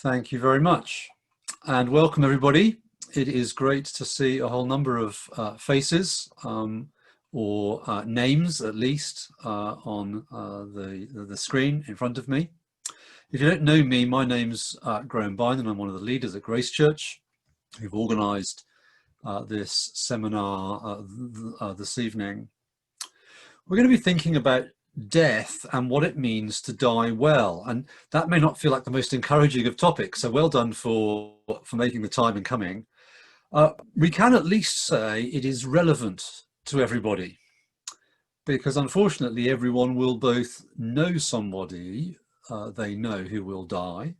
Thank you very much, and welcome everybody. It is great to see a whole number of faces or names, at least, on the screen in front of me. If you don't know me, my name's Graham Bine, and I'm one of the leaders at Grace Church, who've organised this seminar this evening. We're going to be thinking about death and what it means to die well, and that may not feel like the most encouraging of topics, so well done for making the time and coming. We can at least say it is relevant to everybody, because unfortunately everyone will both know somebody they know who will die,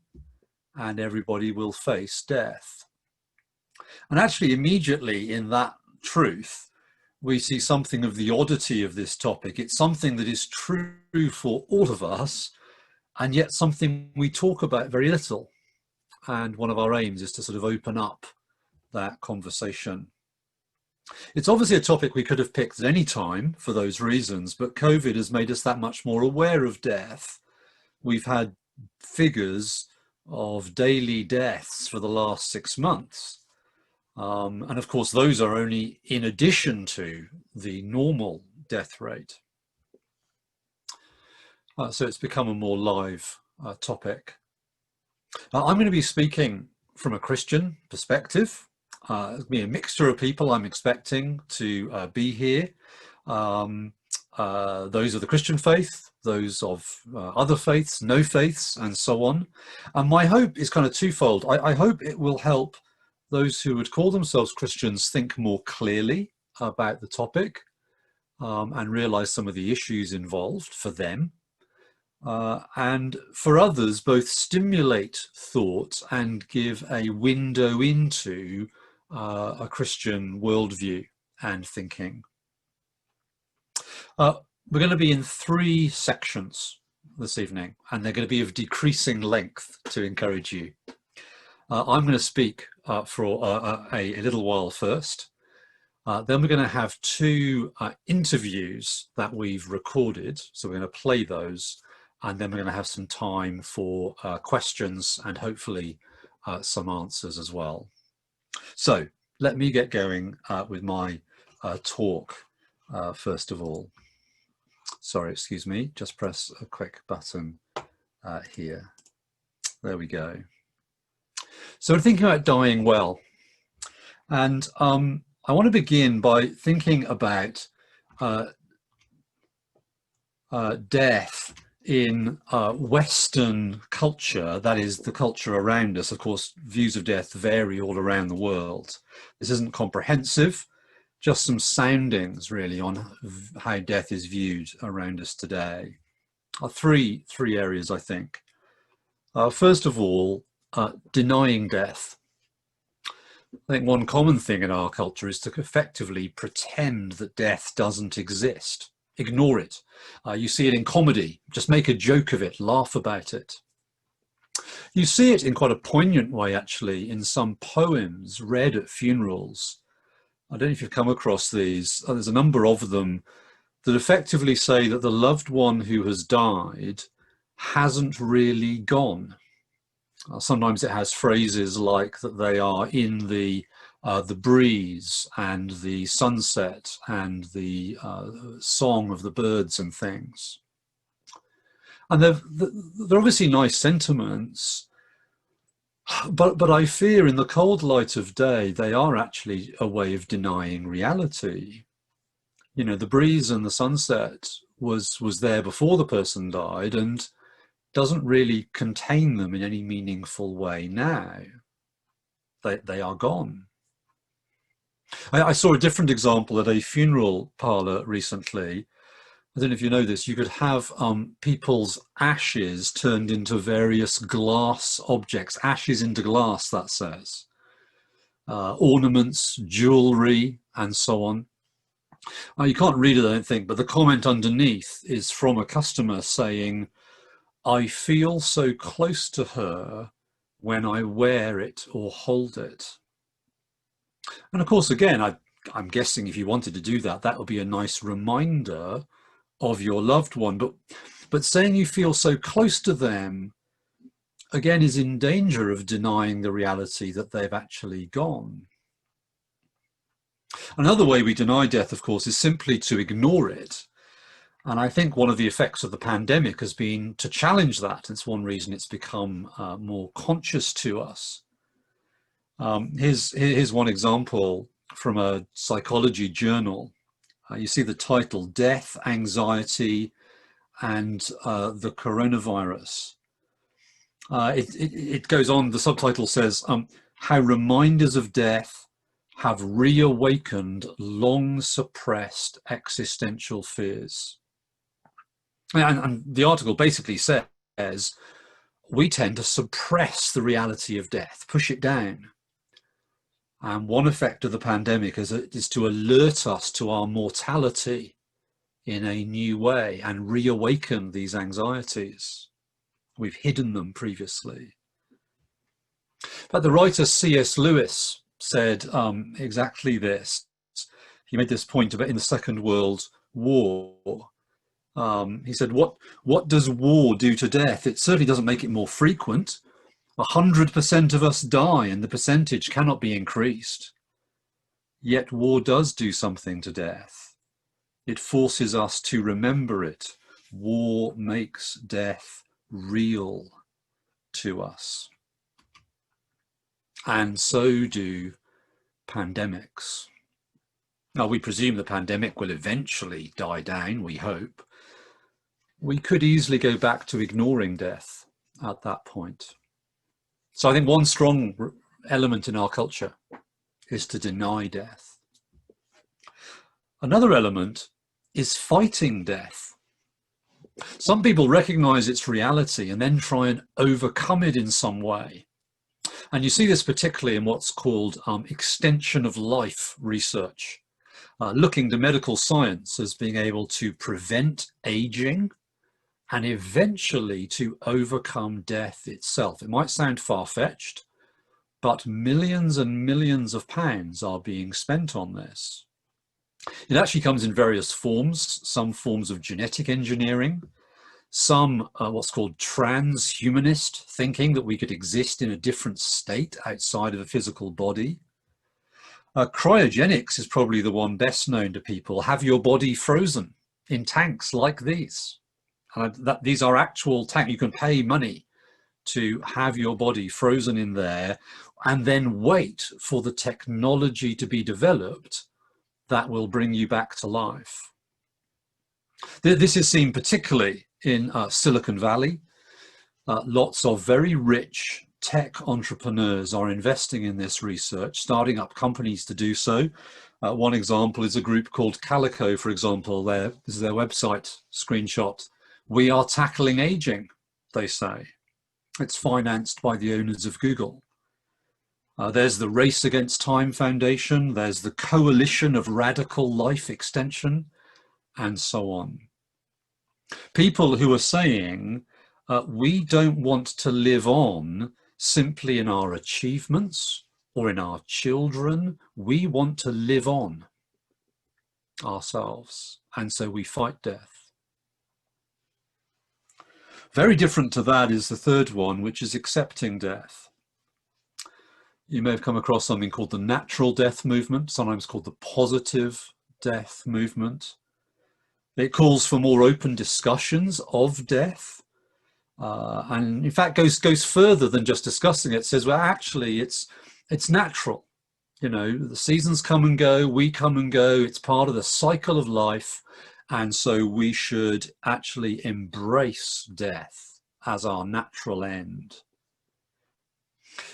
and everybody will face death. And actually immediately in that truth we see something of the oddity of this topic. It's something that is true for all of us, and yet something we talk about very little. And one of our aims is to sort of open up that conversation. It's obviously a topic we could have picked at any time for those reasons, but COVID has made us that much more aware of death. We've had figures of daily deaths for the last 6 months. And of course, those are only in addition to the normal death rate. So it's become a more live topic. I'm going to be speaking from a Christian perspective. It'll be a mixture of people I'm expecting to be here. Those of the Christian faith, those of other faiths, no faiths, and so on. And my hope is kind of twofold. I hope it will help those who would call themselves Christians think more clearly about the topic and realize some of the issues involved for them. And for others, both stimulate thought and give a window into a Christian worldview and thinking. We're going to be in 3 sections this evening, and they're going to be of decreasing length to encourage you. I'm going to speak for a little while first. Then we're going to have 2 interviews that we've recorded. So we're going to play those, and then we're going to have some time for questions and hopefully some answers as well. So let me get going with my talk first of all. Sorry, excuse me, just press a quick button here. There we go. So we're thinking about dying well, and I want to begin by thinking about death in Western culture, that is the culture around us. Of course, views of death vary all around the world. This isn't comprehensive, just some soundings really on how death is viewed around us today. Three areas, I think. First of all, denying death. I think one common thing in our culture is to effectively pretend that death doesn't exist, ignore it. You see it in comedy, just make a joke of it, laugh about it. You see it in quite a poignant way, actually, in some poems read at funerals. I don't know if you've come across these. There's a number of them that effectively say that the loved one who has died hasn't really gone. Sometimes it has phrases like that they are in the breeze and the sunset and the song of the birds and things. And they're obviously nice sentiments, but I fear in the cold light of day, they are actually a way of denying reality. You know, the breeze and the sunset was there before the person died, and doesn't really contain them in any meaningful way now. They are gone. I saw a different example at a funeral parlour recently. I don't know if you know this. You could have people's ashes turned into various glass objects, ashes into glass, that says. Ornaments, jewellery, and so on. You can't read it, I don't think, but the comment underneath is from a customer saying, "I feel so close to her when I wear it or hold it." And of course, again, I'm guessing if you wanted to do that, that would be a nice reminder of your loved one. But saying you feel so close to them again, is in danger of denying the reality that they've actually gone. Another way we deny death, of course, is simply to ignore it. And I think one of the effects of the pandemic has been to challenge that. It's one reason it's become more conscious to us. Here's one example from a psychology journal. You see the title, Death, Anxiety, and the Coronavirus. It goes on, the subtitle says, how reminders of death have reawakened long suppressed existential fears. And the article basically says, we tend to suppress the reality of death, push it down. And one effect of the pandemic is to alert us to our mortality in a new way and reawaken these anxieties. We've hidden them previously. But the writer C.S. Lewis said exactly this. He made this point about in the Second World War. He said, what does war do to death? It certainly doesn't make it more frequent. 100% of us die and the percentage cannot be increased. Yet war does do something to death. It forces us to remember it. War makes death real to us. And so do pandemics. Now, we presume the pandemic will eventually die down, we hope. We could easily go back to ignoring death at that point. So I think one strong element in our culture is to deny death. Another element is fighting death. Some people recognize its reality and then try and overcome it in some way. And you see this particularly in what's called extension of life research, looking to medical science as being able to prevent aging and eventually to overcome death itself. It might sound far-fetched, but millions and millions of pounds are being spent on this. It actually comes in various forms, some forms of genetic engineering, some what's called transhumanist thinking, that we could exist in a different state outside of a physical body. Cryogenics is probably the one best known to people. Have your body frozen in tanks like these. These are actual tanks. You can pay money to have your body frozen in there and then wait for the technology to be developed that will bring you back to life. This is seen particularly in Silicon Valley. Lots of very rich tech entrepreneurs are investing in this research, starting up companies to do so. One example is a group called Calico, for example. This is their website screenshot. We are tackling aging, they say. It's financed by the owners of Google. There's the Race Against Time Foundation. There's the Coalition of Radical Life Extension, and so on. People who are saying, we don't want to live on simply in our achievements or in our children. We want to live on ourselves, and so we fight death. Very different to that is the third one, which is accepting death. You may have come across something called the natural death movement, sometimes called the positive death movement. It calls for more open discussions of death, and in fact goes further than just discussing it. It says, well, actually it's natural. You know, the seasons come and go, we come and go. It's part of the cycle of life. And so we should actually embrace death as our natural end.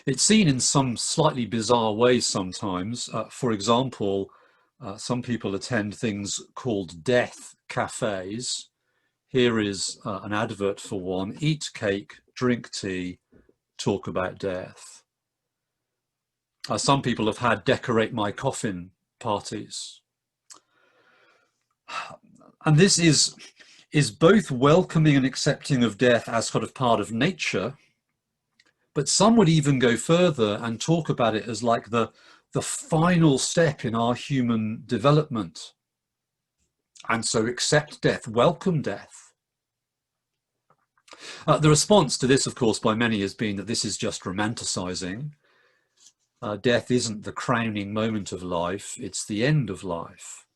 It's seen in some slightly bizarre ways sometimes. For example, some people attend things called death cafes. Here is an advert for one: eat cake, drink tea, talk about death. Some people have had decorate my coffin parties. And this is both welcoming and accepting of death as kind of part of nature, but some would even go further and talk about it as like the final step in our human development. And so accept death, welcome death. The response to this, of course, by many has been that this is just romanticizing. Death isn't the crowning moment of life, it's the end of life.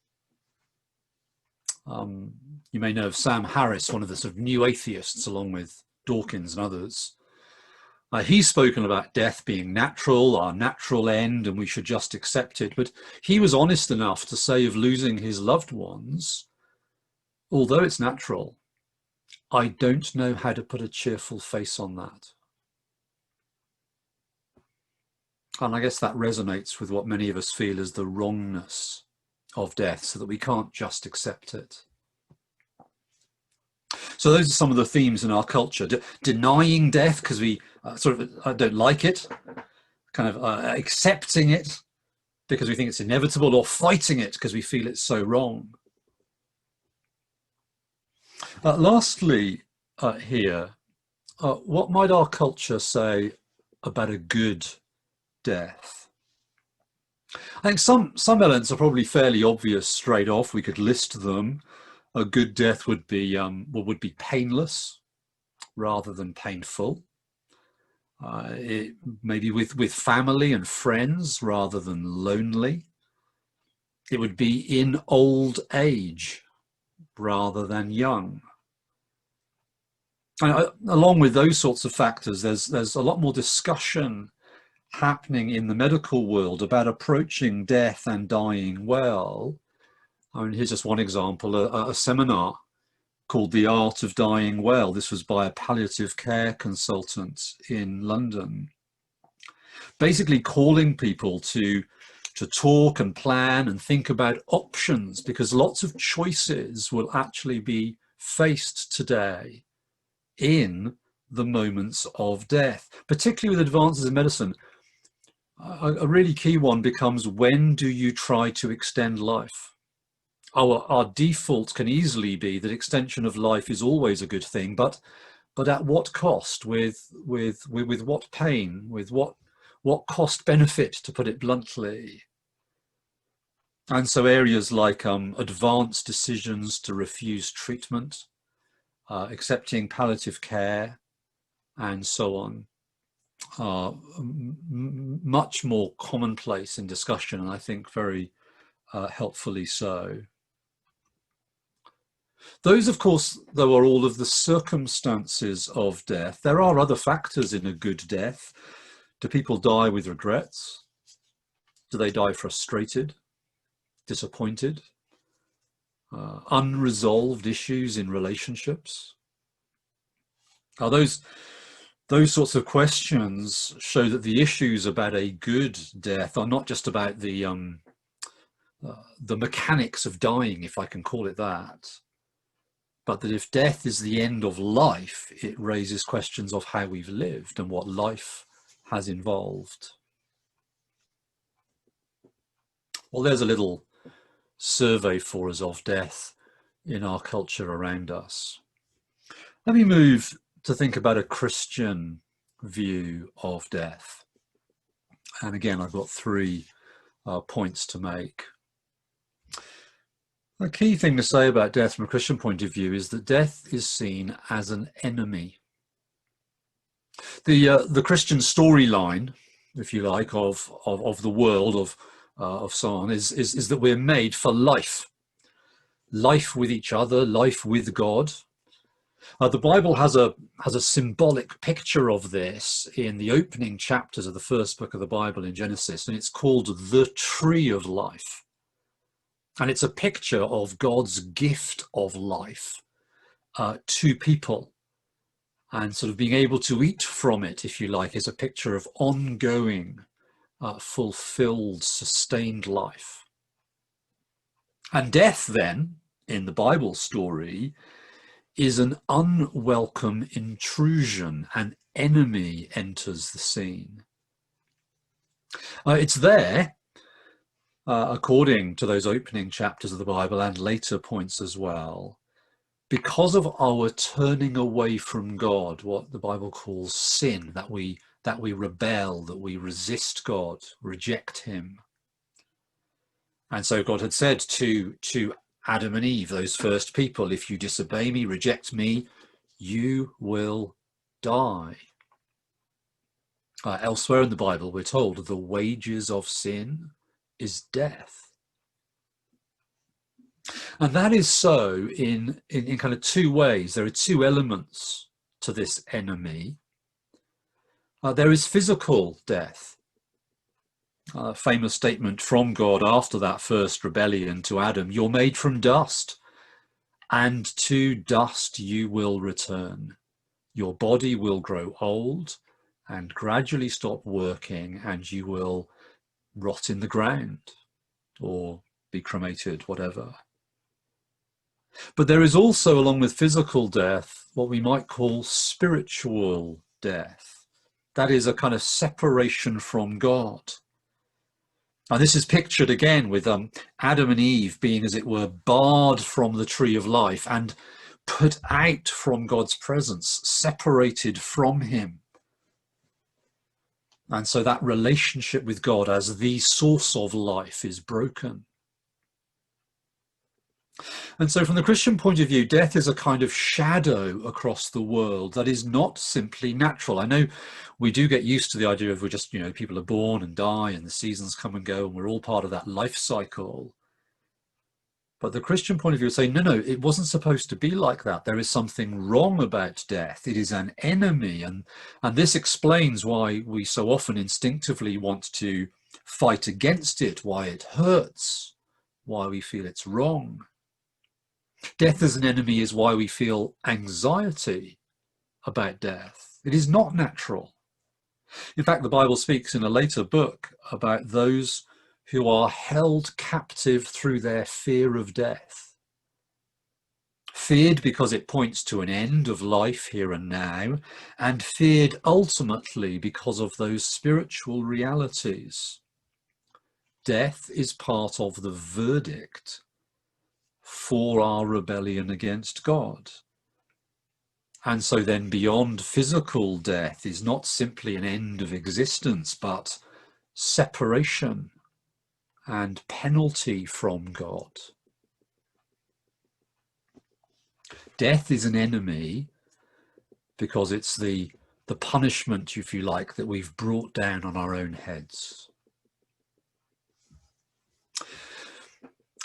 You may know of Sam Harris, one of the sort of new atheists, along with Dawkins and others. He's spoken about death being natural, our natural end, and we should just accept it. But he was honest enough to say of losing his loved ones, although it's natural, I don't know how to put a cheerful face on that. And I guess that resonates with what many of us feel as the wrongness of death, so that we can't just accept it. So those are some of the themes in our culture. Denying death because we don't like it, kind of accepting it because we think it's inevitable, or fighting it because we feel it's so wrong. Lastly, here, what might our culture say about a good death? I think some elements are probably fairly obvious straight off. We could list them. A good death would be painless rather than painful. Maybe with family and friends rather than lonely. It would be in old age rather than young. And along with those sorts of factors, there's a lot more discussion happening in the medical world about approaching death and dying well. I mean, here's just one example, a seminar called The Art of Dying Well. This was by a palliative care consultant in London, basically calling people to talk and plan and think about options, because lots of choices will actually be faced today in the moments of death, particularly with advances in medicine. A really key one becomes, when do you try to extend life? Our default can easily be that extension of life is always a good thing, but at what cost? With what pain? With what cost benefit, to put it bluntly? And so areas like advanced decisions to refuse treatment, accepting palliative care, and so on, are much more commonplace in discussion, and I think very helpfully so. Those, of course, though, are all of the circumstances of death. There are other factors in a good death. Do people die with regrets? Do they die frustrated, disappointed? Unresolved issues in relationships? Those sorts of questions show that the issues about a good death are not just about the mechanics of dying, if I can call it that, but that if death is the end of life, it raises questions of how we've lived and what life has involved. Well, there's a little survey for us of death in our culture around us. Let me move to think about a Christian view of death. And again, I've got three points to make. The key thing to say about death from a Christian point of view is that death is seen as an enemy. The Christian storyline, if you like, of the world, of so on, is that we're made for life with each other, life with God. The Bible has a symbolic picture of this in the opening chapters of the first book of the Bible, in Genesis, and it's called the Tree of Life. And it's a picture of God's gift of life to people. And sort of being able to eat from it, if you like, is a picture of ongoing, fulfilled, sustained life. And death then, in the Bible story, is an unwelcome intrusion. An enemy enters the scene. It's there, according to those opening chapters of the Bible and later points as well, because of our turning away from God, what the Bible calls sin, that we rebel, that we resist God, reject him. And so God had said to Adam and Eve, those first people, if you disobey me, reject me, you will die. Elsewhere in the Bible, we're told the wages of sin is death. And that is so in kind of two ways. There are two elements to this enemy. There is physical death. A famous statement from God after that first rebellion to Adam, you're made from dust, and to dust you will return. Your body will grow old and gradually stop working, and you will rot in the ground or be cremated, whatever. But there is also, along with physical death, what we might call spiritual death. That is a kind of separation from God. And this is pictured again with Adam and Eve being, as it were, barred from the tree of life and put out from God's presence, separated from him. And so that relationship with God as the source of life is broken. And so from the Christian point of view, death is a kind of shadow across the world that is not simply natural. I know we do get used to the idea of we're just, people are born and die and the seasons come and go and we're all part of that life cycle. But the Christian point of view is saying, no, it wasn't supposed to be like that. There is something wrong about death. It is an enemy. And this explains why we so often instinctively want to fight against it, why it hurts, why we feel it's wrong. Death as an enemy is why we feel anxiety about death. It is not natural. In fact, the Bible speaks in a later book about those who are held captive through their fear of death. Feared because it points to an end of life here and now, and feared ultimately because of those spiritual realities. Death is part of the verdict for our rebellion against God. And so then beyond physical death is not simply an end of existence, but separation and penalty from God. Death is an enemy because it's the punishment, if you like, that we've brought down on our own heads.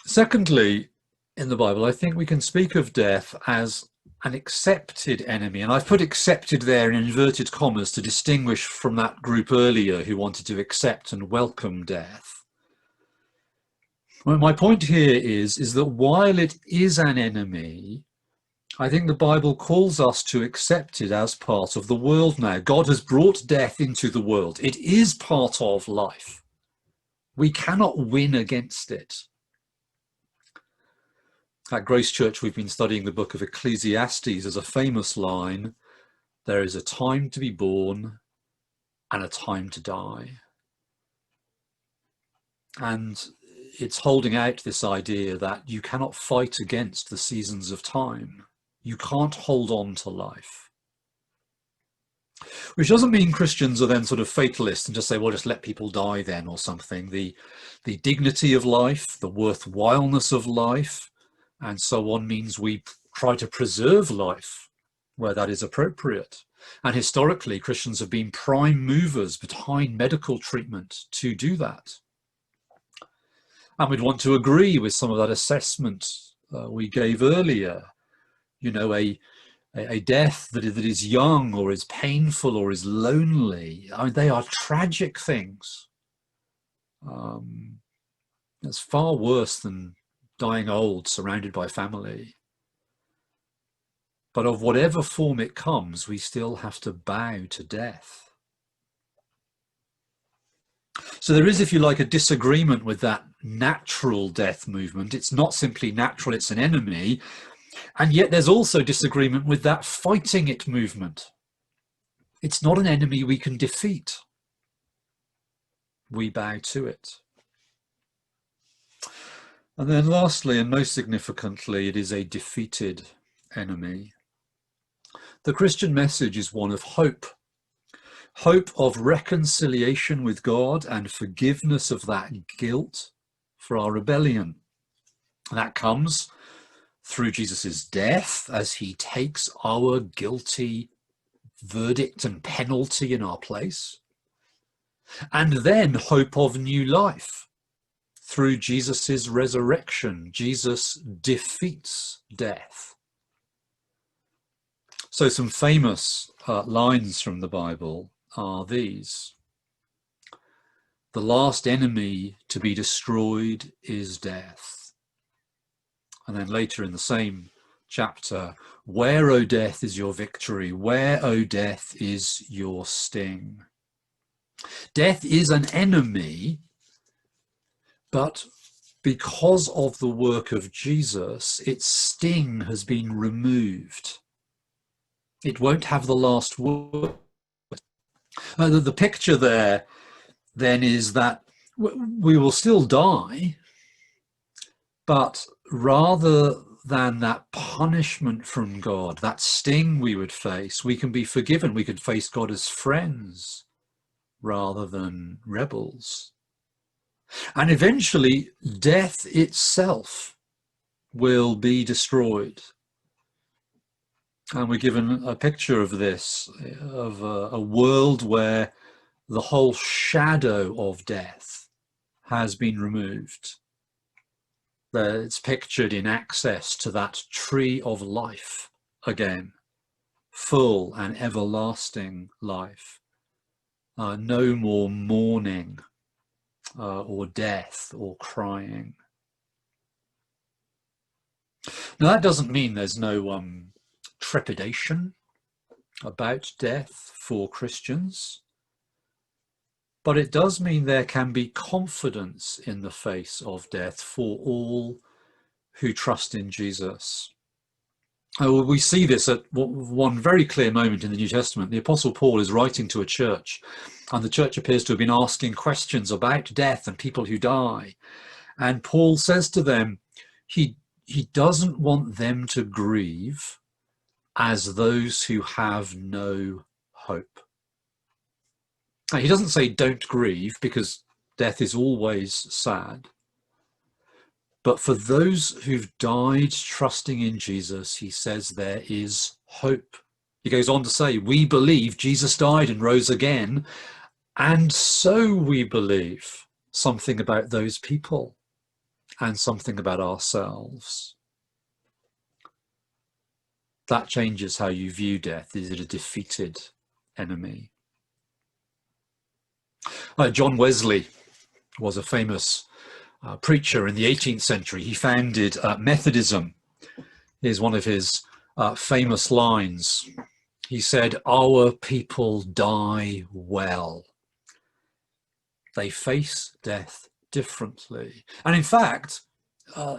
Secondly, in the Bible, I think we can speak of death as an accepted enemy. And I've put accepted there in inverted commas to distinguish from that group earlier who wanted to accept and welcome death. Well, my point here is that while it is an enemy, I think the Bible calls us to accept it as part of the world now. God has brought death into the world. It is part of life. We cannot win against it. At Grace Church, we've been studying the book of Ecclesiastes. As a famous line, there is a time to be born and a time to die. And it's holding out this idea that you cannot fight against the seasons of time. You can't hold on to life. Which doesn't mean Christians are then sort of fatalists and just say, well, just let people die then or something. The dignity of life, the worthwhileness of life, and so on means we try to preserve life where that is appropriate. And historically, Christians have been prime movers behind medical treatment to do that. And we'd want to agree with some of that assessment we gave earlier. A death that is young or is painful or is lonely. I mean, they are tragic things. It's far worse than dying old, surrounded by family. But of whatever form it comes, we still have to bow to death. So there is, if you like, a disagreement with that natural death movement. It's not simply natural, it's an enemy. And yet there's also disagreement with that fighting it movement. It's not an enemy we can defeat. We bow to it. And then lastly, and most significantly, it is a defeated enemy. The Christian message is one of hope. Hope of reconciliation with God and forgiveness of that guilt for our rebellion. That comes through Jesus's death as he takes our guilty verdict and penalty in our place, and then hope of new life through Jesus's resurrection. Jesus defeats death. So some famous lines from the Bible are these: the last enemy to be destroyed is death. And then later in the same chapter, where, O death, is your victory? Where, O death, is your sting? Death is an enemy, but because of the work of Jesus, its sting has been removed. It won't have the last word. The picture there then is that we will still die, but rather than that punishment from God, that sting we would face, we can be forgiven. We could face God as friends rather than rebels. And eventually, death itself will be destroyed. And we're given a picture of this, of a world where the whole shadow of death has been removed. It's pictured in access to that tree of life again, full and everlasting life. No more mourning or death or crying. Now that doesn't mean there's no trepidation about death for Christians, but it does mean there can be confidence in the face of death for all who trust in Jesus. We see this at one very clear moment in the New Testament. The Apostle Paul is writing to a church, and the church appears to have been asking questions about death and people who die. And Paul says to them, he doesn't want them to grieve as those who have no hope. Now, he doesn't say don't grieve, because death is always sad. But for those who've died trusting in Jesus, he says there is hope. He goes on to say, we believe Jesus died and rose again, and so we believe something about those people and something about ourselves. That changes how you view death. Is it a defeated enemy? John Wesley was a famous preacher in the 18th century. He founded Methodism. Here's one of his famous lines. He said, "Our people die well. They face death differently." And in fact,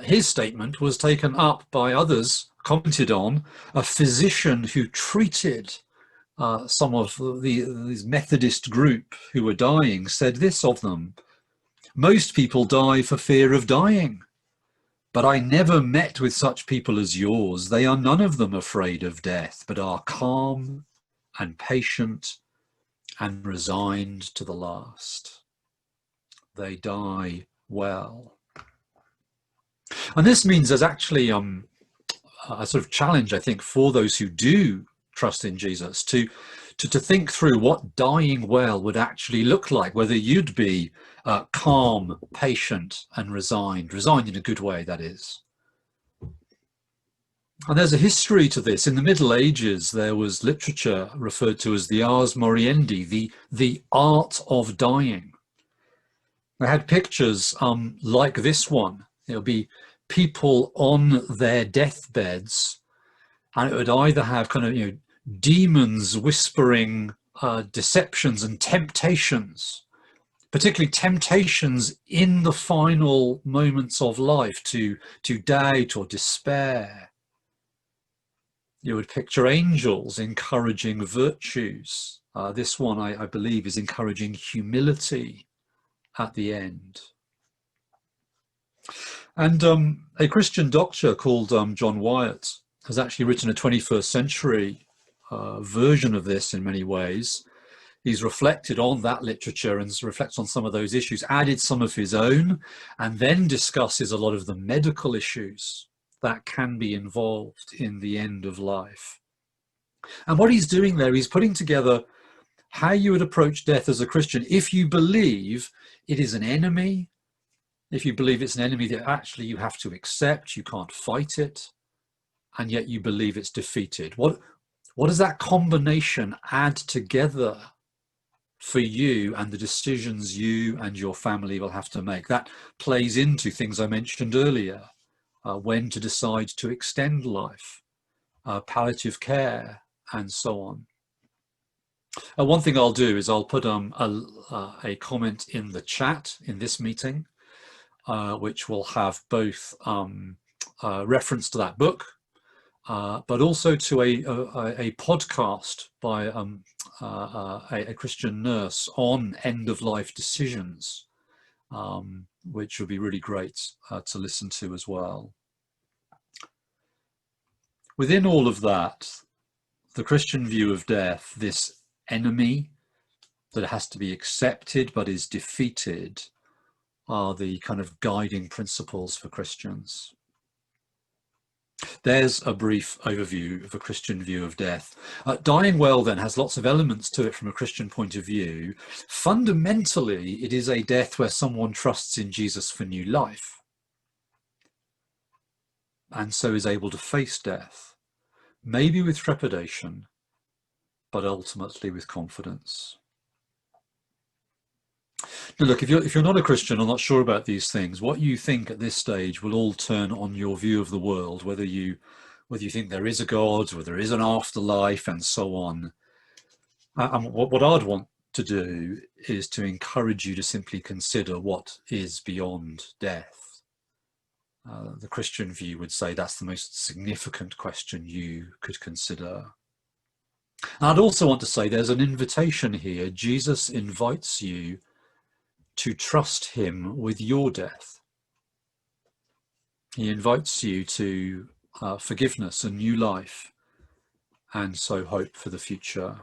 his statement was taken up by others, commented on. A physician who treated some of these Methodist group who were dying said this of them: "Most people die for fear of dying, but I never met with such people as yours. They are none of them afraid of death, but are calm and patient and resigned to the last. They die well." And this means there's actually a sort of challenge, I think, for those who do trust in Jesus to think through what dying well would actually look like, whether you'd be calm, patient and resigned in a good way, that is. And there's a history to this. In the Middle Ages, there was literature referred to as the ars moriendi, the art of dying. They had pictures like this one. It would be people on their deathbeds, and it would either have kind of, demons whispering deceptions and temptations, particularly temptations in the final moments of life to doubt or despair. You would picture angels encouraging virtues. This one, I believe, is encouraging humility at the end. And a Christian doctor called John Wyatt has actually written a 21st century version of this in many ways. He's reflected on that literature and reflects on some of those issues, added some of his own, and then discusses a lot of the medical issues that can be involved in the end of life. And what he's doing there, he's putting together how you would approach death as a Christian if you believe it is an enemy, if you believe it's an enemy that actually you have to accept, you can't fight it, and yet you believe it's defeated. What does that combination add together for you and the decisions you and your family will have to make? That plays into things I mentioned earlier, when to decide to extend life, palliative care, and so on. One thing I'll do is I'll put a comment in the chat in this meeting, which will have both reference to that book, but also to a podcast by a Christian nurse on end-of-life decisions, which would be really great to listen to as well. Within all of that, the Christian view of death, this enemy that has to be accepted but is defeated, are the kind of guiding principles for Christians. There's a brief overview of a Christian view of death. Dying well then has lots of elements to it from a Christian point of view. Fundamentally, it is a death where someone trusts in Jesus for new life, and so is able to face death, maybe with trepidation, but ultimately with confidence. Now look, if you're not a Christian or not sure about these things, what you think at this stage will all turn on your view of the world, whether you think there is a God, whether there is an afterlife, and so on. And what I'd want to do is to encourage you to simply consider what is beyond death. The Christian view would say that's the most significant question you could consider. And I'd also want to say there's an invitation here. Jesus invites you to trust him with your death. He invites you to forgiveness and new life, and so hope for the future.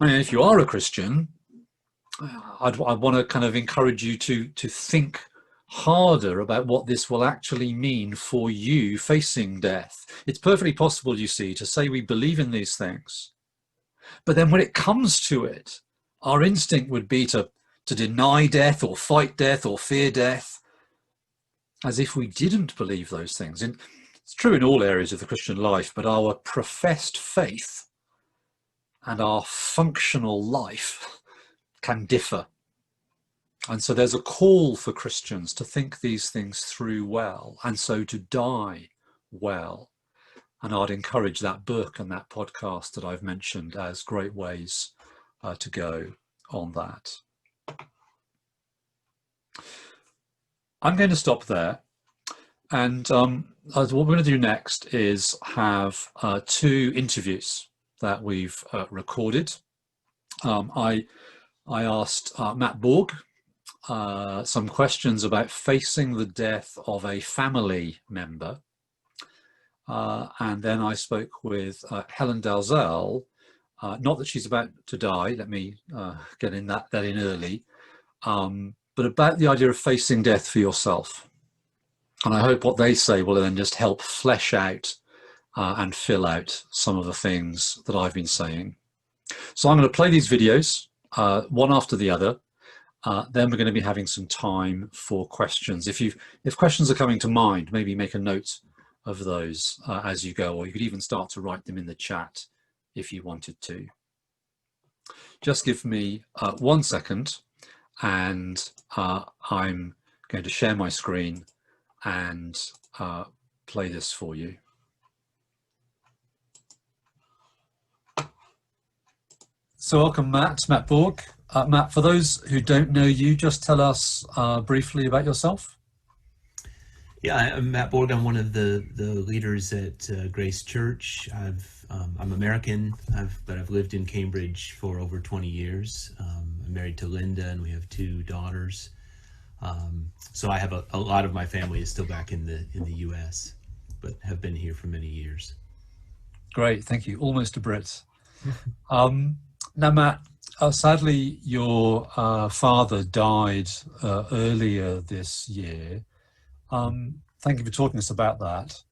And if you are a Christian, I'd want to kind of encourage you to think harder about what this will actually mean for you facing death. It's perfectly possible, you see, to say we believe in these things, but then when it comes to it, our instinct would be to deny death or fight death or fear death, as if we didn't believe those things. And it's true in all areas of the Christian life, but our professed faith and our functional life can differ. And so there's a call for Christians to think these things through well, and so to die well. And I'd encourage that book and that podcast that I've mentioned as great ways to go on that. I'm going to stop there. And what we're going to do next is have 2 interviews that we've recorded. I asked Matt Borg some questions about facing the death of a family member. And then I spoke with Helen Dalzell, not that she's about to die, let me get in that in early, but about the idea of facing death for yourself. And I hope what they say will then just help flesh out and fill out some of the things that I've been saying. So I'm going to play these videos, one after the other. Then we're going to be having some time for questions. If questions are coming to mind, maybe make a note of those as you go, or you could even start to write them in the chat if you wanted to. Just give me 1 second, and I'm going to share my screen and play this for you. So welcome, Matt Borg. Matt, for those who don't know you, just tell us briefly about yourself. Yeah, I'm Matt Borg. I'm one of the leaders at Grace Church. I'm American, but I've lived in Cambridge for over 20 years. I'm married to Linda, and we have 2 daughters. So I have a lot of my family is still back in the U.S., but have been here for many years. Great, thank you. Almost a Brit. Now, Matt, sadly, your father died earlier this year. Thank you for talking to us about that.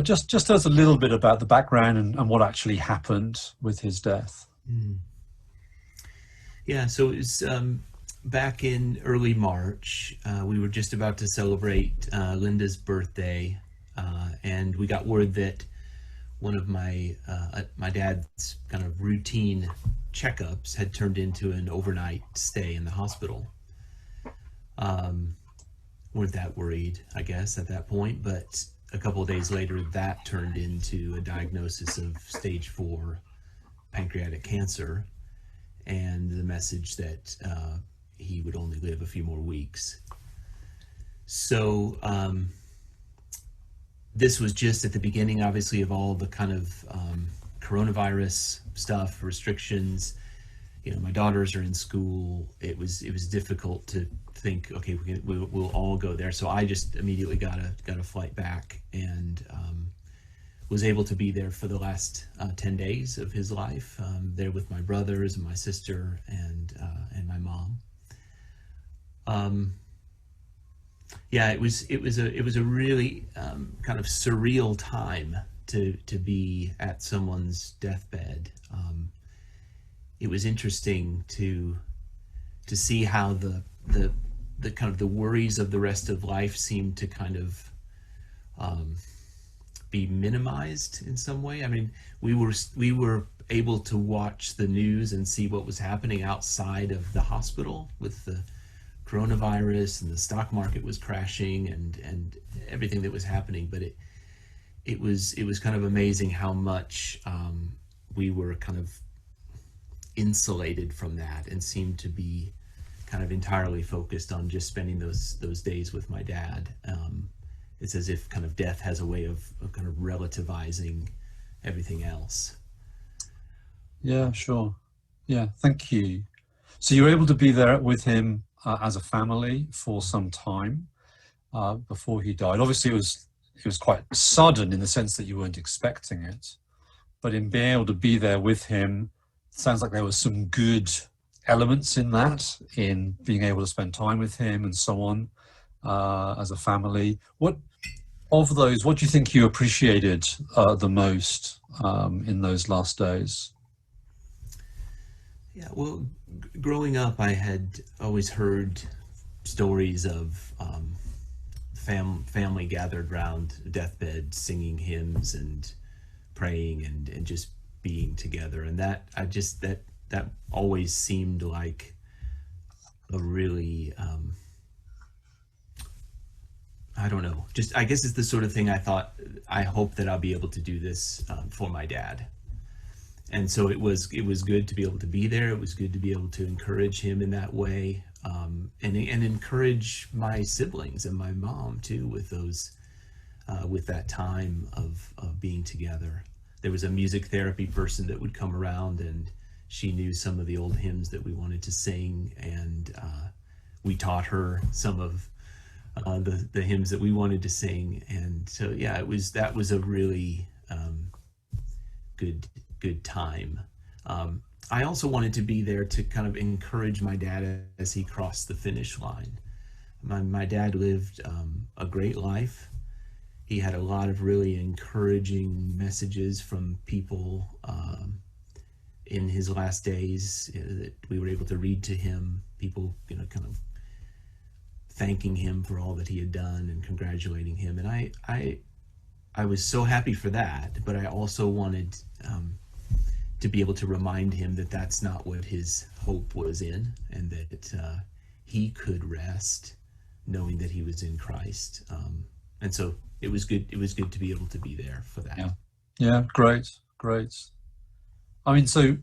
Just tell us a little bit about the background and what actually happened with his death. Mm. Yeah, so it was back in early March. We were just about to celebrate Linda's birthday, and we got word that one of my dad's kind of routine checkups had turned into an overnight stay in the hospital. Weren't that worried, I guess, at that point, but a couple of days later, that turned into a diagnosis of stage 4 pancreatic cancer, and the message that he would only live a few more weeks. So this was just at the beginning, obviously, of all the kind of coronavirus stuff, restrictions. You know, my daughters are in school. It was difficult to think, okay, we'll all go there. So I just immediately got a flight back, and was able to be there for the last 10 days of his life, there with my brothers and my sister and my mom. Yeah, it was a really kind of surreal time to be at someone's deathbed. It was interesting to see how the kind of the worries of the rest of life seemed to kind of be minimized in some way. I mean, we were able to watch the news and see what was happening outside of the hospital with the coronavirus, and the stock market was crashing and everything that was happening. But it was kind of amazing how much we were kind of insulated from that and seemed to be kind of entirely focused on just spending those days with my dad. It's as if kind of death has a way of kind of relativizing everything else. Yeah, sure. Yeah, thank you. So you were able to be there with him as a family for some time before he died. Obviously, it was quite sudden in the sense that you weren't expecting it, but in being able to be there with him, it sounds like there was some good elements in that, in being able to spend time with him and so on as a family. What of those? What do you think you appreciated the most in those last days? Yeah, well, growing up, I had always heard stories of family gathered around a deathbed, singing hymns and praying and just being together, and that always seemed like a really I don't know, just I guess it's the sort of thing I hope that I'll be able to do this for my dad. And so it was good to be able to be there. It was good to be able to encourage him in that way, and encourage my siblings and my mom too with those with that time of being together. There was a music therapy person that would come around, and she knew some of the old hymns that we wanted to sing, and we taught her some of the hymns that we wanted to sing. And so yeah, that was a really good time. I also wanted to be there to kind of encourage my dad as he crossed the finish line. My dad lived a great life. He had a lot of really encouraging messages from people in his last days that we were able to read to him. People, kind of thanking him for all that he had done and congratulating him. And I was so happy for that, but I also wanted to be able to remind him that that's not what his hope was in, and that he could rest knowing that he was in Christ. And so it was good to be able to be there for that. Yeah, great. I mean, so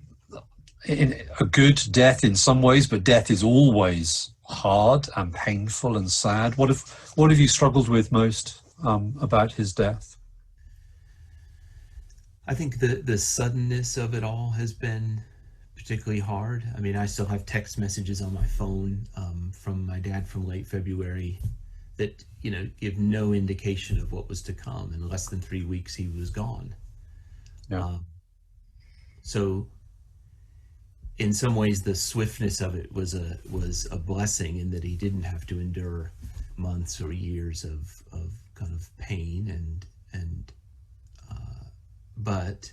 in a good death in some ways, but death is always hard and painful and sad. What have you struggled with most about his death? I think the suddenness of it all has been particularly hard. I mean, I still have text messages on my phone from my dad from late February that give no indication of what was to come. In less than 3 weeks, he was gone. Yeah. So in some ways, the swiftness of it was a blessing, in that he didn't have to endure months or years of kind of pain but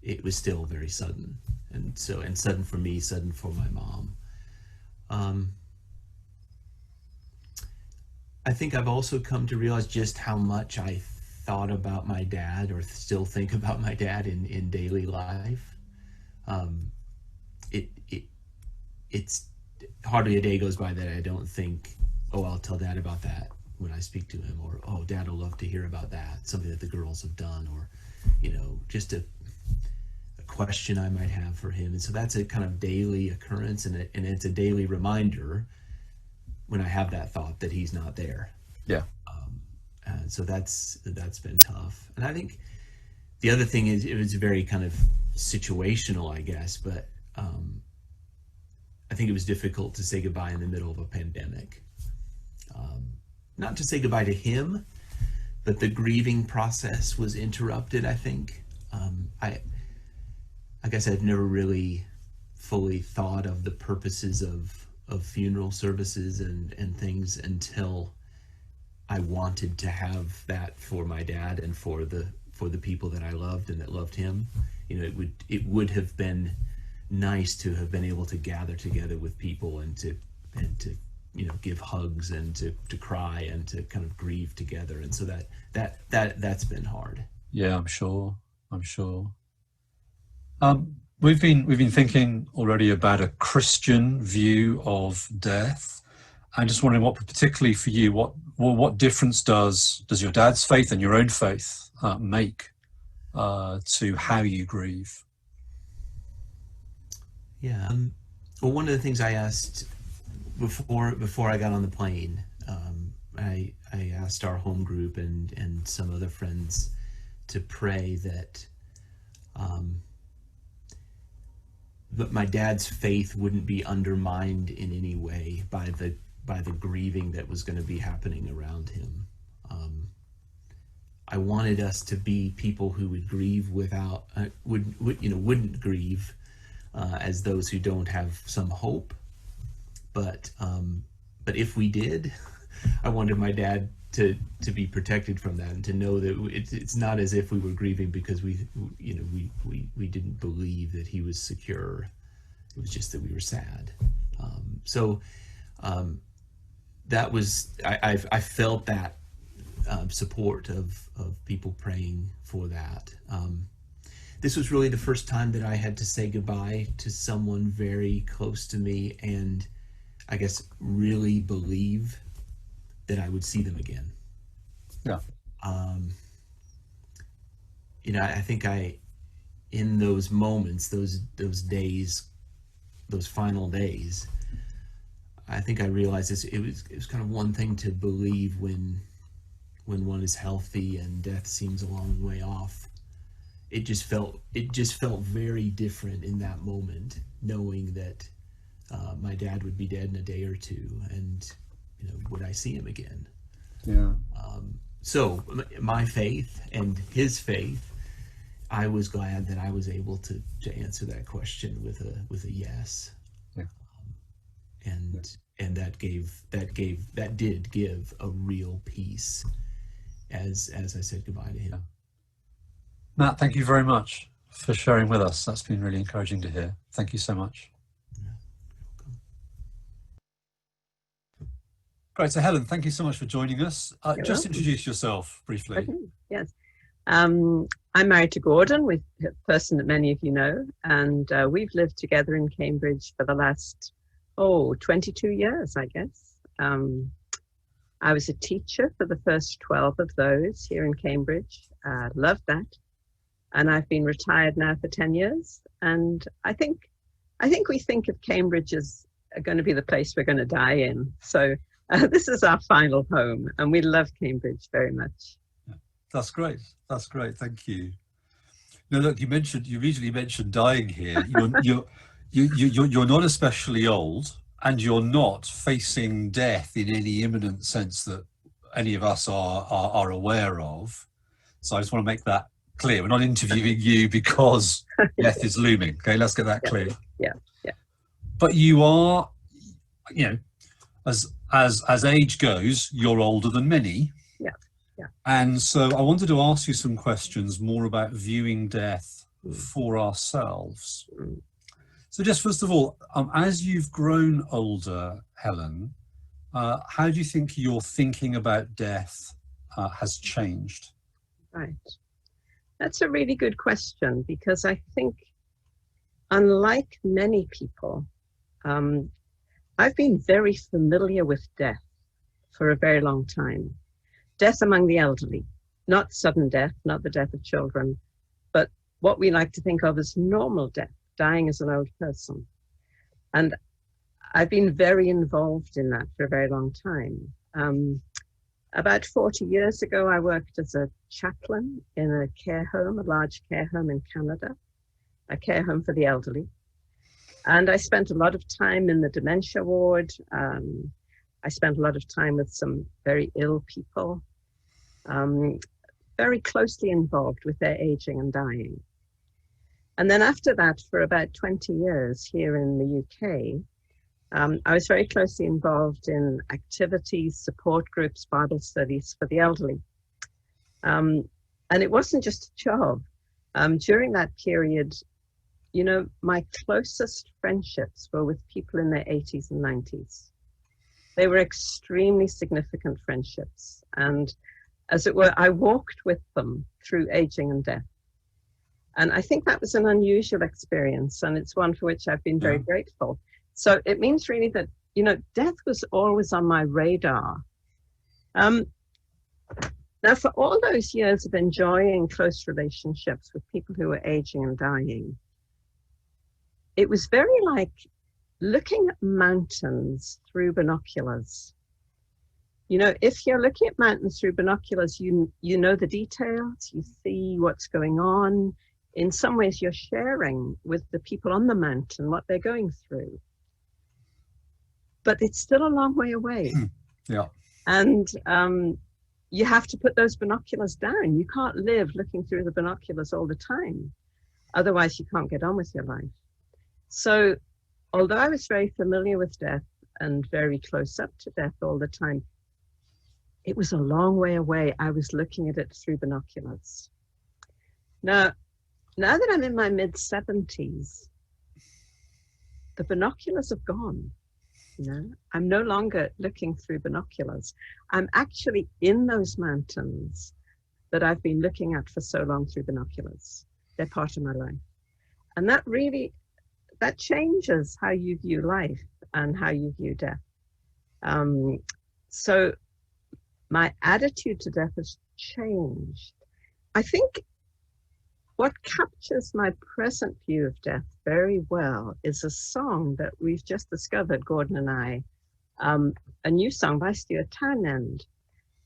it was still very sudden, and sudden for me, sudden for my mom. I think I've also come to realize just how much I thought about my dad, or still think about my dad in daily life. It's hardly a day goes by that I don't think, oh, I'll tell Dad about that when I speak to him, or, oh, Dad will love to hear about that, something that the girls have done, or, just a question I might have for him. And so that's a kind of daily occurrence, and it's a daily reminder when I have that thought that he's not there. Yeah. And so that's been tough. And I think the other thing is, it was very kind of situational, I guess, but I think it was difficult to say goodbye in the middle of a pandemic. Not to say goodbye to him, but the grieving process was interrupted, I think. I guess I've never really fully thought of the purposes of funeral services and things until I wanted to have that for my dad and for the people that I loved and that loved him. It would have been nice to have been able to gather together with people and to give hugs and to cry and to kind of grieve together. And so that's been hard. Yeah, I'm sure. We've been thinking already about a Christian view of death. I'm just wondering, what particularly for you, what difference does your dad's faith and your own faith make to how you grieve? Yeah. Well, one of the things I asked before I got on the plane, I asked our home group and some other friends to pray that my dad's faith wouldn't be undermined in any way by the grieving that was going to be happening around him. I wanted us to be people who would grieve wouldn't grieve as those who don't have some hope, but if we did, I wanted my dad to be protected from that, and to know that it's not as if we were grieving because we didn't believe that he was secure. It was just that we were sad. That was, I felt that support of people praying for that. This was really the first time that I had to say goodbye to someone very close to me, and I guess really believe that I would see them again. Yeah. I think in those moments, those days, those final days, I think I realized it was kind of one thing to believe when one is healthy and death seems a long way off. It just felt very different in that moment, knowing that my dad would be dead in a day or two, and would I see him again? Yeah. So my faith and his faith, I was glad that I was able to answer that question with a yes. Yeah. And that did give a real peace as I said goodbye to him. Yeah. Matt, thank you very much for sharing with us. That's been really encouraging to hear. Thank you so much. Great. So Helen, thank you so much for joining us. Just introduce yourself briefly. Okay. Yes. I'm married to Gordon, with a person that many of you know, and we've lived together in Cambridge for the last 22 years, I guess. I was a teacher for the first 12 of those here in Cambridge. Loved that. And I've been retired now for 10 years. And I think we think of Cambridge as going to be the place we're going to die in. So this is our final home, and we love Cambridge very much. That's great. That's great. Thank you. Now, look, you immediately mentioned dying here. You're not especially old, and you're not facing death in any imminent sense that any of us are aware of. So I just want to make that clear. We're not interviewing you because death is looming. Okay, let's get that clear. Yeah. But you are, as age goes, you're older than many. Yeah. And so I wanted to ask you some questions more about viewing death for ourselves. Mm. So just first of all, as you've grown older, Helen, how do you think your thinking about death has changed? Right. That's a really good question, because I think, unlike many people, I've been very familiar with death for a very long time. Death among the elderly, not sudden death, not the death of children, but what we like to think of as normal death, dying as an old person. And I've been very involved in that for a very long time. About 40 years ago, I worked as a chaplain in a care home, a large care home in Canada, a care home for the elderly. And I spent a lot of time in the dementia ward. I spent a lot of time with some very ill people, very closely involved with their aging and dying. And then after that, for about 20 years here in the UK, I was very closely involved in activities, support groups, Bible studies for the elderly. And it wasn't just a job. During that period, you know, my closest friendships were with people in their 80s and 90s. They were extremely significant friendships. And as it were, I walked with them through aging and death. And I think that was an unusual experience, and it's one for which I've been very grateful. So it means really that, you know, death was always on my radar. Now, for all those years of enjoying close relationships with people who were aging and dying, it was very like looking at mountains through binoculars. You know, if you're looking at mountains through binoculars, you know the details, you see what's going on. In some ways, you're sharing with the people on the mountain what they're going through. But it's still a long way away. Yeah. And you have to put those binoculars down. You can't live looking through the binoculars all the time. Otherwise, you can't get on with your life. So although I was very familiar with death and very close up to death all the time, it was a long way away. I was looking at it through binoculars. Now that I'm in my mid-70s, the binoculars have gone. You know, I'm no longer looking through binoculars. I'm actually in those mountains that I've been looking at for so long through binoculars. They're part of my life. And that changes how you view life and how you view death. So my attitude to death has changed. I think what captures my present view of death very well is a song that we've just discovered, Gordon and I, a new song by Stuart Townend.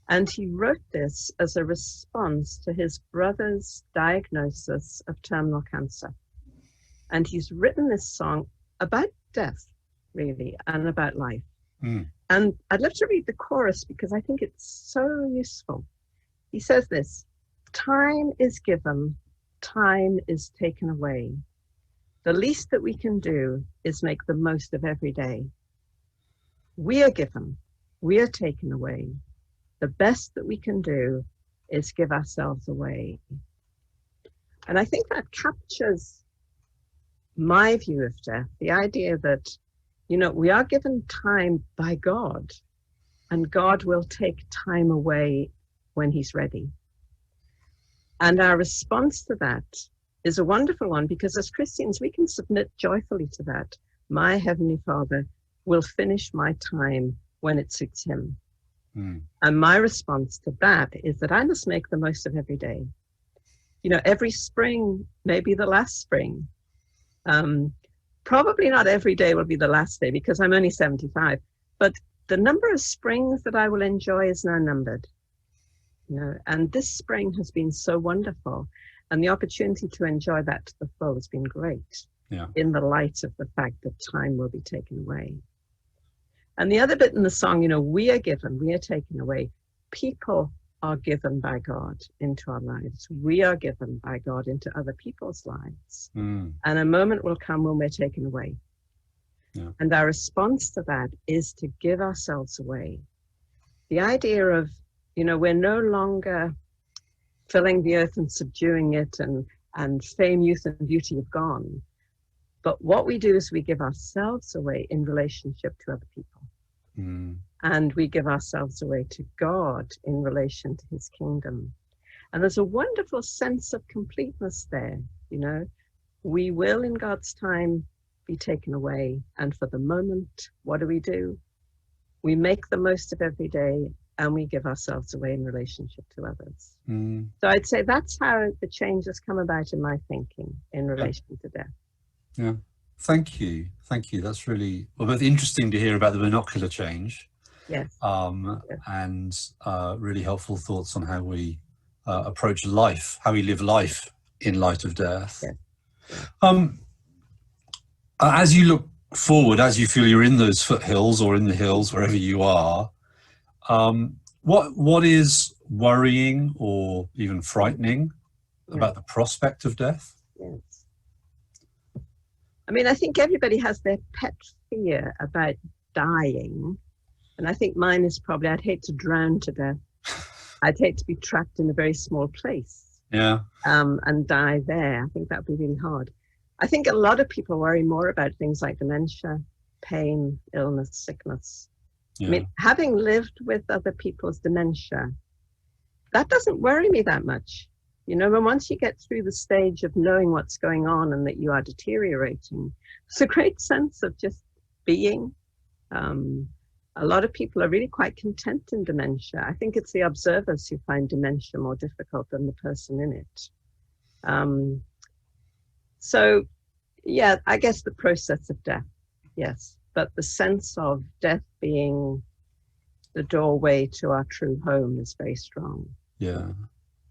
And he wrote this as a response to his brother's diagnosis of terminal cancer. And he's written this song about death, really, and about life. Mm. And I'd love to read the chorus because I think it's so useful. He says this: "Time is given, time is taken away. The least that we can do is make the most of every day. We are given, we are taken away. The best that we can do is give ourselves away." And I think that captures my view of death, the idea that, you know, we are given time by God, and God will take time away when he's ready. And our response to that is a wonderful one, because as Christians, we can submit joyfully to that. My Heavenly Father will finish my time when it suits him. Mm. And my response to that is that I must make the most of every day. You know, every spring may be the last spring. Probably not every day will be the last day, because I'm only 75, but the number of springs that I will enjoy is now numbered. You know, and this spring has been so wonderful, and the opportunity to enjoy that to the full has been great. Yeah. In the light of the fact that time will be taken away. And the other bit in the song, you know, we are given, we are taken away. People are given by God into our lives. We are given by God into other people's lives. Mm. And a moment will come when we're taken away. Yeah. And our response to that is to give ourselves away. The idea of you know, we're no longer filling the earth and subduing it, and fame, youth, and beauty have gone. But what we do is we give ourselves away in relationship to other people. Mm. And we give ourselves away to God in relation to his kingdom. And there's a wonderful sense of completeness there, you know. We will, in God's time, be taken away. And for the moment, what do? We make the most of every day, and we give ourselves away in relationship to others. Mm. So I'd say that's how the change has come about in my thinking in relation to death. Yeah. Thank you. Thank you. That's really, well, both interesting to hear about the binocular change. Yes. Yes. And really helpful thoughts on how we approach life, how we live life in light of death. Yes. As you look forward, as you feel you're in those foothills or in the hills, wherever you are, what is worrying or even frightening about the prospect of death? Yes. I mean, I think everybody has their pet fear about dying. And I think mine is probably, I'd hate to drown to death. I'd hate to be trapped in a very small place. Yeah. And die there. I think that would be really hard. I think a lot of people worry more about things like dementia, pain, illness, sickness. Yeah. I mean, having lived with other people's dementia, that doesn't worry me that much. You know, but once you get through the stage of knowing what's going on and that you are deteriorating, it's a great sense of just being. A lot of people are really quite content in dementia. I think it's the observers who find dementia more difficult than the person in it. So, yeah, I guess the process of death, yes. But the sense of death being the doorway to our true home is very strong. Yeah.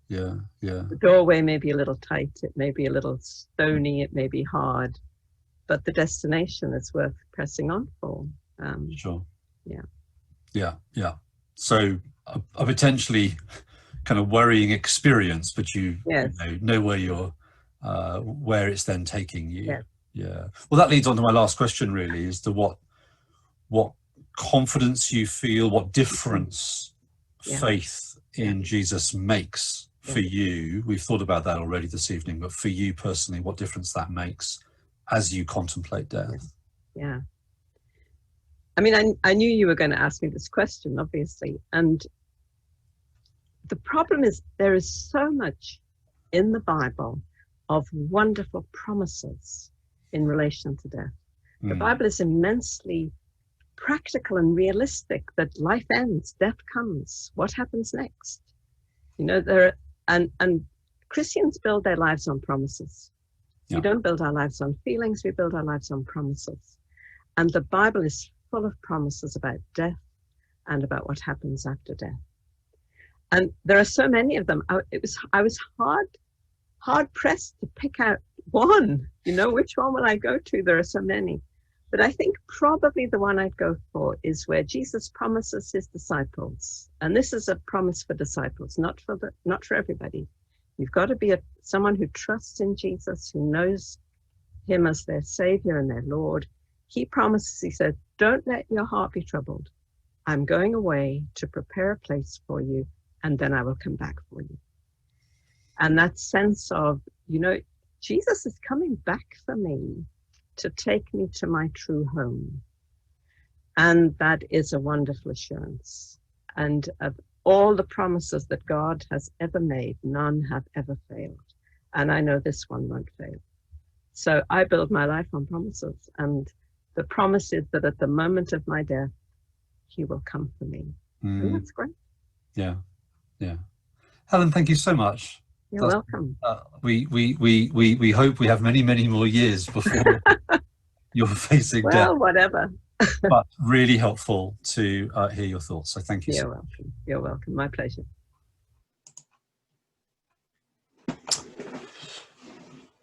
Yeah. Yeah. The doorway may be a little tight, it may be a little stony, it may be hard, but the destination is worth pressing on for. Sure. Yeah. Yeah. Yeah. So a potentially kind of worrying experience, but you know where you're, where it's then taking you. Yes. Yeah. Well, that leads on to my last question, really, is to what confidence you feel, what difference faith in Jesus makes for you. We've thought about that already this evening, but for you personally, what difference that makes as you contemplate death? Yeah. I mean, I knew you were going to ask me this question, obviously. And the problem is there is so much in the Bible of wonderful promises in relation to death. The Bible is immensely practical and realistic, that life ends, death comes. What happens next? You know, and Christians build their lives on promises. Yeah. We don't build our lives on feelings, we build our lives on promises. And the Bible is full of promises about death and about what happens after death. And there are so many of them. I was hard pressed to pick out one. You know, which one will I go to? There are so many. But I think probably the one I'd go for is where Jesus promises his disciples. And this is a promise for disciples, not for everybody. You've got to be someone who trusts in Jesus, who knows him as their Savior and their Lord. He promises, he said, don't let your heart be troubled. I'm going away to prepare a place for you, and then I will come back for you. And that sense of, you know, Jesus is coming back for me to take me to my true home. And that is a wonderful assurance. And of all the promises that God has ever made, none have ever failed. And I know this one won't fail. So I build my life on promises. And the promise is that at the moment of my death, he will come for me. And that's great. Yeah. Yeah. Helen, thank you so much. You're welcome. We hope we have many, many more years before you're facing death. Well, whatever. But really helpful to hear your thoughts. So thank you. You're welcome. You're welcome. My pleasure.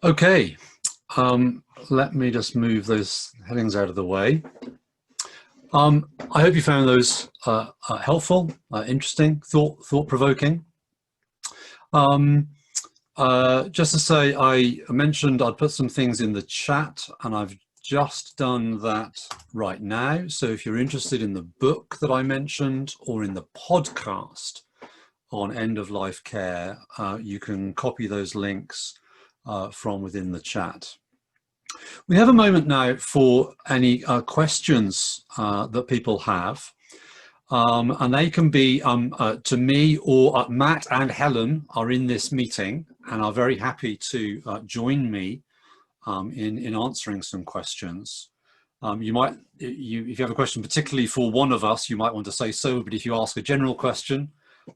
Okay. Let me just move those headings out of the way. I hope you found those helpful, interesting, thought-provoking. Just to say, I mentioned I'd put some things in the chat, and I've just done that right now. So if you're interested in the book that I mentioned or in the podcast on end-of-life care, you can copy those links from within the chat. We have a moment now for any questions that people have. And they can be to me, or Matt and Helen are in this meeting and are very happy to join me in answering some questions. You might, if you have a question particularly for one of us, you might want to say so, but if you ask a general question,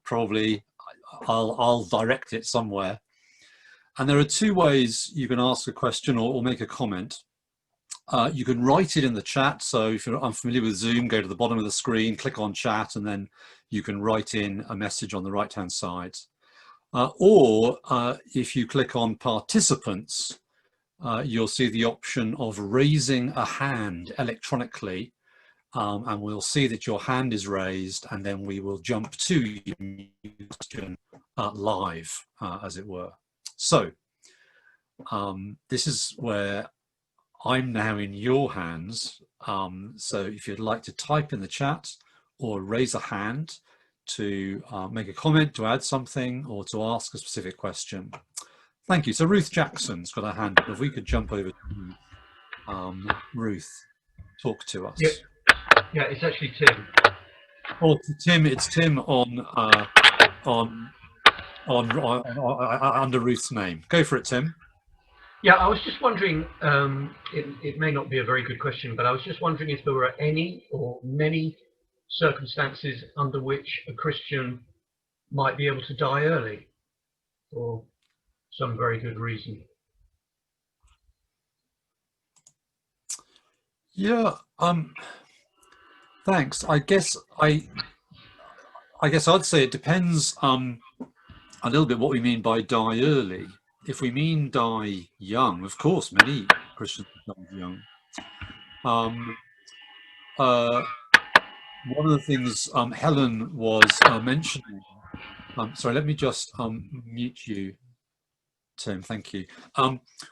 probably I'll direct it somewhere. And there are two ways you can ask a question or make a comment. You can write it in the chat. So if you're unfamiliar with Zoom, go to the bottom of the screen, click on chat, and then you can write in a message on the right-hand side. Or if you click on participants, you'll see the option of raising a hand electronically, and we'll see that your hand is raised, and then we will jump to your question live, as it were. So this is where I'm now in your hands. So if you'd like to type in the chat or raise a hand to make a comment, to add something, or to ask a specific question. Thank you. So Ruth Jackson's got her hand up. If we could jump over to Ruth, talk to us. Yeah, it's actually Tim. Oh, Tim, it's Tim on under Ruth's name. Go for it, Tim. Yeah, I was just wondering, it may not be a very good question, but I was just wondering if there were any or many circumstances under which a Christian might be able to die early for some very good reason. Yeah, thanks. I guess I'd say it depends a little bit what we mean by die early. If we mean die young, of course, many Christians die young. One of the things Helen was mentioning, sorry, let me just mute you, Tim, thank you.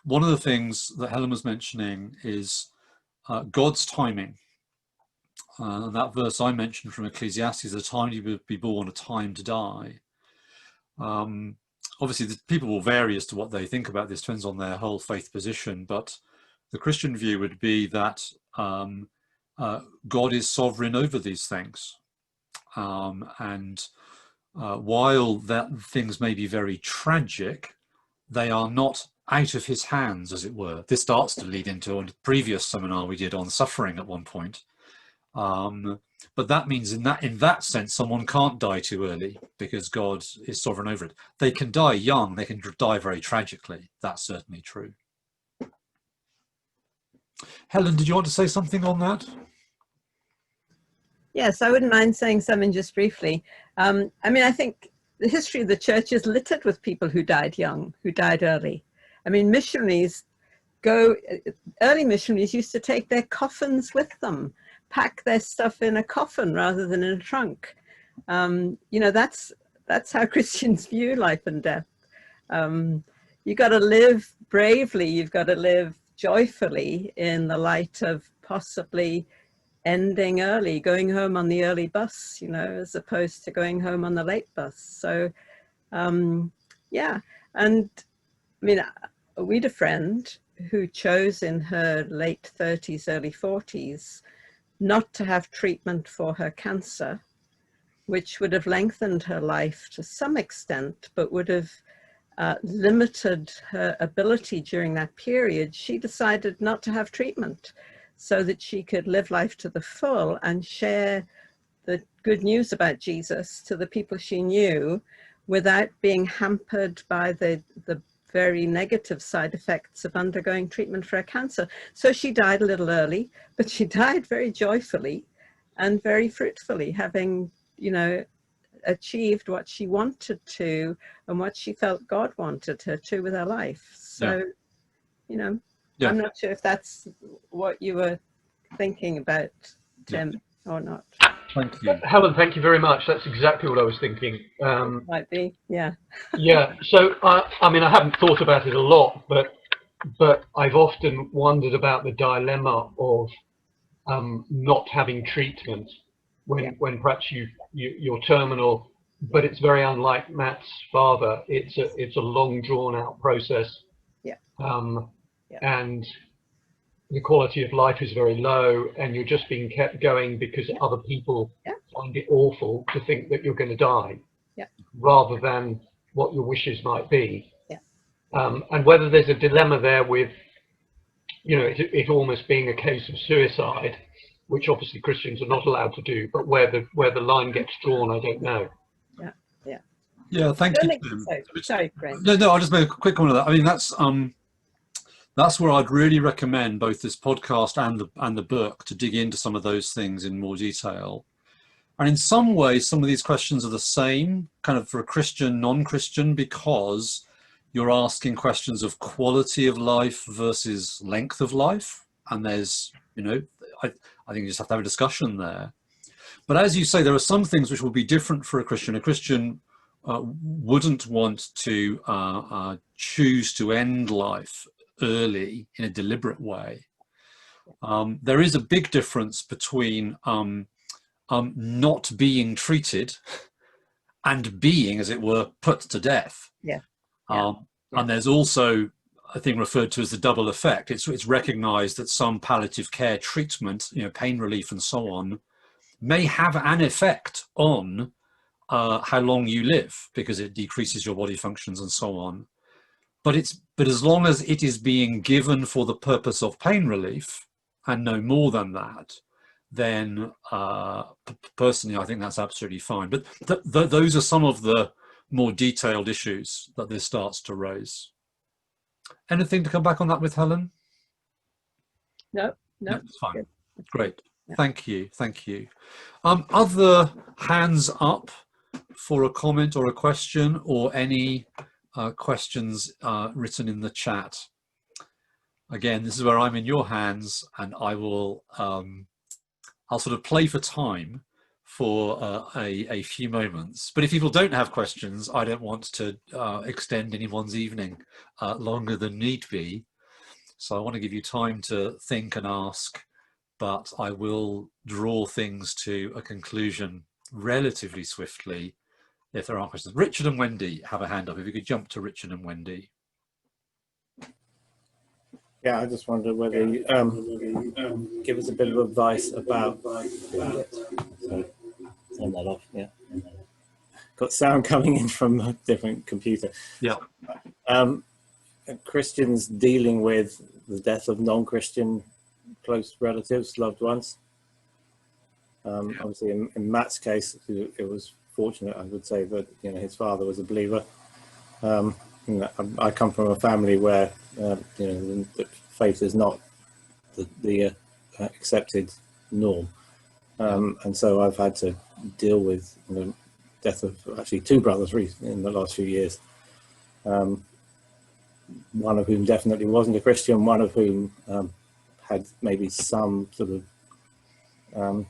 One of the things that Helen was mentioning is God's timing. And that verse I mentioned from Ecclesiastes, a time to be born, a time to die. Obviously, the people will vary as to what they think about this, depends on their whole faith position, but the Christian view would be that God is sovereign over these things. And while that things may be very tragic, they are not out of his hands, as it were. This starts to lead into a previous seminar we did on suffering at one point. But that means in that sense, someone can't die too early because God is sovereign over it. They can die young, they can die very tragically. That's certainly true. Helen, did you want to say something on that? Yes, I wouldn't mind saying something just briefly. I mean, I think the history of the church is littered with people who died young, who died early. I mean, early missionaries used to take their coffins with them, pack their stuff in a coffin rather than in a trunk. You know, that's how Christians view life and death. You got to live bravely, you've got to live joyfully in the light of possibly ending early, going home on the early bus, you know, as opposed to going home on the late bus. So, yeah, and I mean, we had a friend who chose in her late 30s, early 40s, not to have treatment for her cancer, which would have lengthened her life to some extent, but would have limited her ability during that period. She decided not to have treatment so that she could live life to the full and share the good news about Jesus to the people she knew without being hampered by the very negative side effects of undergoing treatment for her cancer. So she died a little early, but she died very joyfully and very fruitfully, having, you know, achieved what she wanted to and what she felt God wanted her to with her life. So, yeah. You know, yeah. I'm not sure if that's what you were thinking about, Tim, yeah. Or not. Thank you. Helen, thank you very much. That's exactly what I was thinking. Might be, yeah. Yeah, so I mean, I haven't thought about it a lot, but I've often wondered about the dilemma of not having treatment when perhaps you're terminal but it's very unlike Matt's father. It's a long drawn out process. Yeah. Yeah. And the quality of life is very low, and you're just being kept going because other people find it awful to think that you're going to die, rather than what your wishes might be. And whether there's a dilemma there with, you know, it almost being a case of suicide, which obviously Christians are not allowed to do, but where the line gets drawn, I don't know. Yeah, thank you. So. Sorry, Brent. No, I'll just make a quick comment on that. I mean, that's where I'd really recommend both this podcast and the book to dig into some of those things in more detail. And in some ways, some of these questions are the same, kind of for a Christian, non-Christian, because you're asking questions of quality of life versus length of life. And there's, you know, I think you just have to have a discussion there. But as you say, there are some things which will be different for a Christian. A Christian wouldn't want to choose to end life early in a deliberate way. There is a big difference between not being treated and being, as it were, put to death. And there's also a thing referred to as the double effect. It's recognized that some palliative care treatment, you know, pain relief and so on, may have an effect on how long you live, because it decreases your body functions and so on. But as long as it is being given for the purpose of pain relief and no more than that, then personally, I think that's absolutely fine. But those are some of the more detailed issues that this starts to raise. Anything to come back on that with, Helen? No, it's fine. Good. Great. Yeah. Thank you. Other hands up for a comment or a question, or any questions written in the chat. Again, this is where I'm in your hands, and I will I'll sort of play for time for a few moments. But if people don't have questions, I don't want to extend anyone's evening longer than need be. So I want to give you time to think and ask, but I will draw things to a conclusion relatively swiftly if there are questions. Richard and Wendy have a hand up. If you could jump to Richard and Wendy. Yeah, I just wondered whether you give us a bit of advice about turn that off. Yeah, got sound coming in from a different computer. Yeah. Christians dealing with the death of non-Christian close relatives, loved ones. Obviously, in Matt's case, it was fortunate, I would say, that his father was a believer. I come from a family where that faith is not the accepted norm, and so I've had to deal with the death of actually two brothers in the last few years. One of whom definitely wasn't a Christian, one of whom had maybe some sort of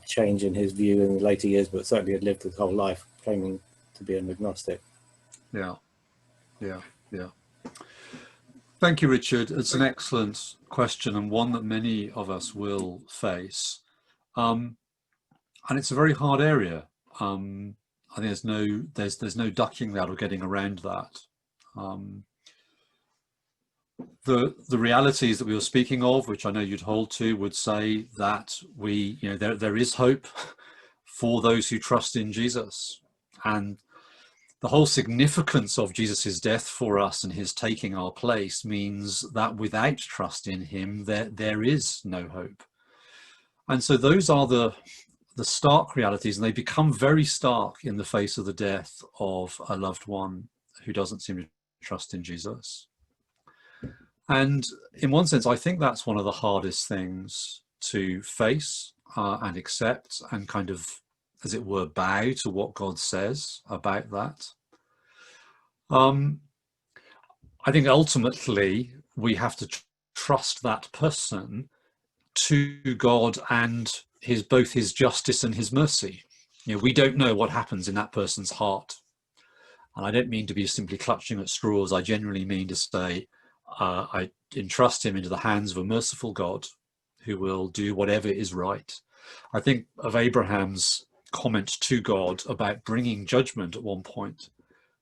change in his view in the later years, but certainly had lived his whole life claiming to be an agnostic. Yeah. Thank you, Richard. It's an excellent question, and one that many of us will face. And it's a very hard area. I think there's no ducking that or getting around that. The realities that we were speaking of, which I know you'd hold to, would say that there is hope for those who trust in Jesus, and the whole significance of Jesus's death for us and his taking our place means that without trust in him, there is no hope. And so those are the stark realities, and they become very stark in the face of the death of a loved one who doesn't seem to trust in Jesus. And in one sense, I think that's one of the hardest things to face and accept, and kind of, as it were, bow to what God says about that. I think ultimately we have to trust that person to God and both his justice and his mercy. We don't know what happens in that person's heart. And I don't mean to be simply clutching at straws. I genuinely mean to say, I entrust him into the hands of a merciful God who will do whatever is right. I think of Abraham's comment to God about bringing judgment at one point.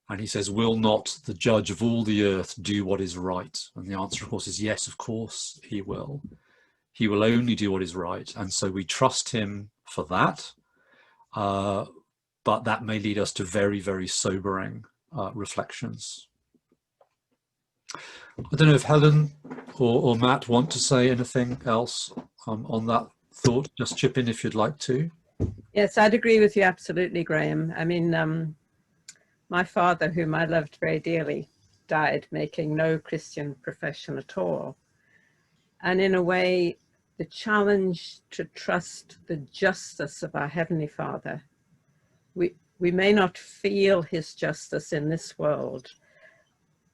And he says, will not the judge of all the earth do what is right? And the answer, of course, is yes, of course he will. He will only do what is right. And so we trust him for that. But that may lead us to very, very sobering reflections. I don't know if Helen or Matt want to say anything else on that thought. Just chip in if you'd like to. Yes, I'd agree with you absolutely, Graham. I mean, my father, whom I loved very dearly, died making no Christian profession at all. And in a way, the challenge to trust the justice of our Heavenly Father, we may not feel his justice in this world,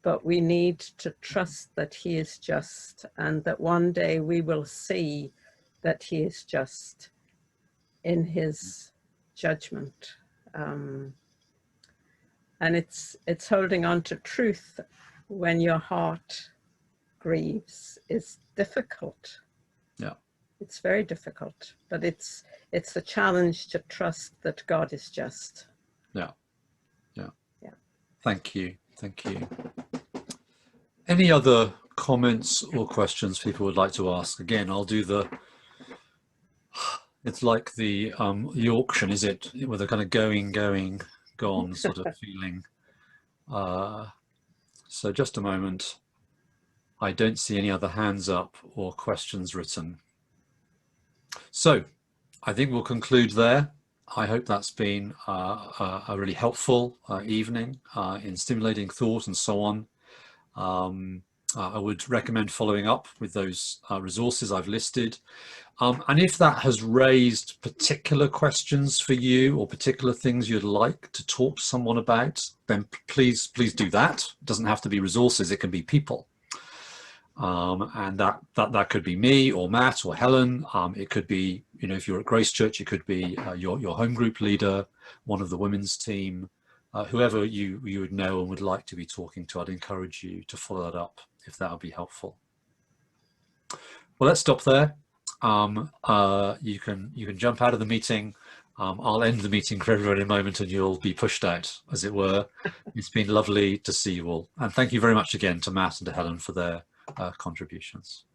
but we need to trust that he is just, and that one day we will see that he is just in his judgment. And it's holding on to truth when your heart grieves is difficult. Yeah, it's very difficult, but it's the challenge to trust that God is just. Yeah. Thank you. Any other comments or questions people would like to ask? Again, I'll do it's like the auction, is it? With a kind of going, gone sort of feeling. So just a moment. I don't see any other hands up or questions written. So I think we'll conclude there. I hope that's been a really helpful evening in stimulating thought and so on. I would recommend following up with those resources I've listed. And if that has raised particular questions for you or particular things you'd like to talk to someone about, then please do that. It doesn't have to be resources, it can be people. And that could be me or Matt or Helen. It could be, if you're at Grace Church, it could be your home group leader, one of the women's team, whoever you would know and would like to be talking to. I'd encourage you to follow that up if that would be helpful. Well, let's stop there. You can jump out of the meeting. I'll end the meeting for everyone in a moment and you'll be pushed out, as it were. It's been lovely to see you all. And thank you very much again to Matt and to Helen for their contributions.